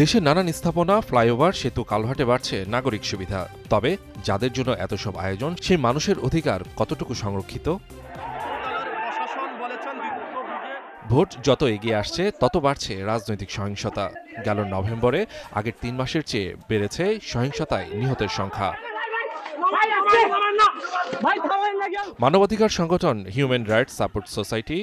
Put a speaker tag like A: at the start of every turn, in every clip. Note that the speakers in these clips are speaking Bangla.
A: দেশের নানান স্থাপনা, ফ্লাইওভার, সেতু, কালভার্টে বাড়ছে নাগরিক সুবিধা। তবে যাদের জন্য এত সব আয়োজন, সেই মানুষের অধিকার কতটুকু সংরক্ষিত? ভোট যত এগিয়ে আসছে তত বাড়ছে রাজনৈতিক সহিংসতা। গেল নভেম্বরে আগের ৩ মাসের চেয়ে বেড়েছে সহিংসতায় নিহতের সংখ্যা। মানবাধিকার সংগঠন human rights support society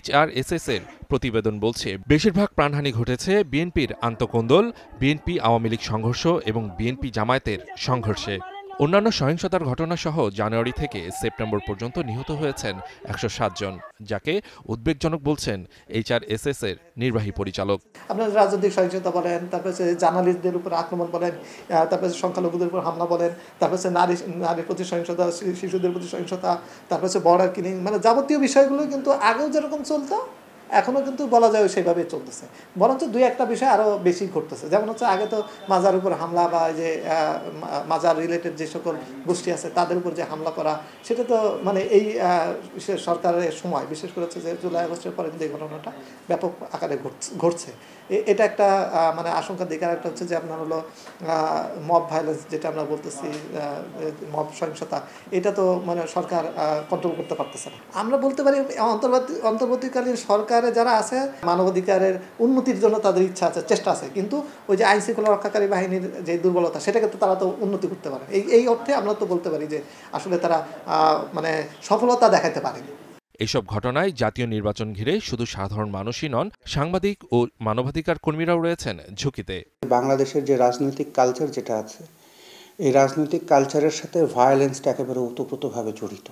A: HRSS এর প্রতিবেদন বলছে, বেশিরভাগ প্রাণহানি ঘটেছে বিএনপির আন্তঃকোন্দল, বিএনপি আওয়ামী লীগ সংঘর্ষ এবং বিএনপি জামায়াতের সংঘর্ষে। অন্যান্য সহিংসতার ঘটনা সহ জানুয়ারি থেকে সেপ্টেম্বর পর্যন্ত নিহত হয়েছেন ১০৭ জন, যাকে উদ্বেগজনক বলছেন HRSS এর নির্বাহী পরিচালক।
B: আপনার রাজনৈতিক সহিংসতা বলেন, তারপর জার্নালিস্টদের উপর আক্রমণ বলেন, তারপর সংখ্যালঘুদের উপর হামলা বলেন, তারপর নারীর প্রতি সহিংসতা, শিশুদের প্রতি সহিংসতা, তারপর বর্ডার কিলিং, মানে যাবতীয় বিষয়গুলো কিন্তু আগেও যেরকম চলতো এখনও কিন্তু বলা যায় সেইভাবে চলতেছে। বরঞ্চ দুই একটা বিষয় আরও বেশি ঘটতেছে। যেমন হচ্ছে আগে তো মাজার উপর হামলা বা যে মাজার রিলেটেড যে সকল গোষ্ঠী আছে তাদের উপর যে হামলা করা, সেটা তো মানে এই সরকারের সময় বিশেষ করে হচ্ছে যে জুলাই আগস্টের পরে কিন্তু এই ঘটনাটা ব্যাপক আকারে ঘটছে। এটা একটা মানে আশঙ্কার দিকে। একটা হচ্ছে যে আপনার হলো মব ভায়োলেন্স, যেটা আমরা বলতেছি মব সহিংসতা, এটা তো মানে সরকার কন্ট্রোল করতে পারতেছে না। আমরা বলতে পারি অন্তর্বর্তীকালীন সরকারে যারা আছে মানবাধিকারের উন্নতির জন্য তাদের ইচ্ছা আছে, চেষ্টা আছে, কিন্তু ওই যে আইন শৃঙ্খলা রক্ষাকারী বাহিনীর যে দুর্বলতা, সেটাকে তো তারা তো উন্নতি করতে পারে। এই অর্থে আমরা তো বলতে পারি যে আসলে তারা মানে সফলতা দেখাতে পারেনি।
A: এসব ঘটনায় জাতীয় নির্বাচন ঘিরে শুধু সাধারণ মানুষই নন, সাংবাদিক ও মানবাধিকার কর্মীরাও রয়েছেন ঝুঁকিতে।
C: বাংলাদেশের যে রাজনৈতিক কালচার যেটা আছে, এই রাজনৈতিক কালচারের সাথে ভায়োলেন্সটা একেবারে ওতপ্রোতভাবে জড়িত।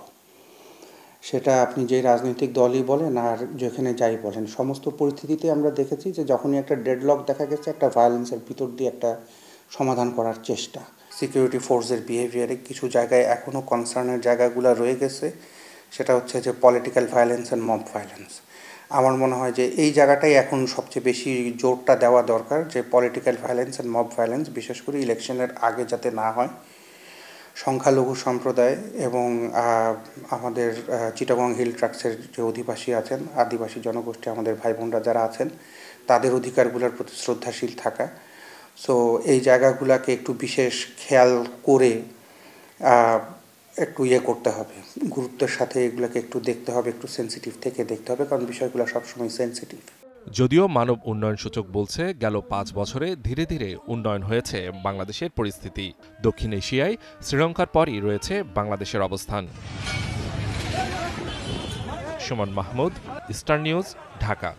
C: সেটা আপনি যে রাজনৈতিক দলই বলেন আর যেখানে যাই বলেন, সমস্ত পরিস্থিতিতে আমরা দেখেছি যে যখনই একটা ডেডলক দেখা গেছে, একটা ভায়োলেন্সের ভিতর দিয়ে একটা সমাধান করার চেষ্টা। সিকিউরিটি ফোর্সের বিহেভিয়ারে কিছু জায়গায় এখনও কনসার্নের জায়গাগুলো রয়ে গেছে, সেটা হচ্ছে যে political violence and mob violence. আমার মনে হয় যে এই জায়গাটাই এখন সবচেয়ে বেশি জোরটা দেওয়া দরকার, যে political violence and mob violence বিশেষ করে ইলেকশনের আগে যাতে না হয়। সংখ্যালঘু সম্প্রদায় এবং আমাদের চিটাগং হিল ট্রাক্টসের যে অধিবাসী আছেন, আদিবাসী জনগোষ্ঠী, আমাদের ভাই বোনরা যারা আছেন, তাদের অধিকারগুলোর প্রতি শ্রদ্ধাশীল থাকা। সো এই জায়গাগুলোকে একটু বিশেষ খেয়াল করে একটু করতে হবে, গুরুত্বের সাথে এগুলোকে একটু দেখতে হবে, একটু সেন্সিটিভ থেকে দেখতে হবে, কারণ বিষয়গুলো সবসময় সেন্সিটিভ।
A: যদিও মানব উন্নয়ন সূচক বলছে, গেল ৫ বছরে ধীরে ধীরে উন্নয়ন হয়েছে বাংলাদেশের পরিস্থিতি। দক্ষিণ এশিয়ায় শ্রীলঙ্কার পরই রয়েছে বাংলাদেশের অবস্থান। Suman Mahmud, star news, Dhaka.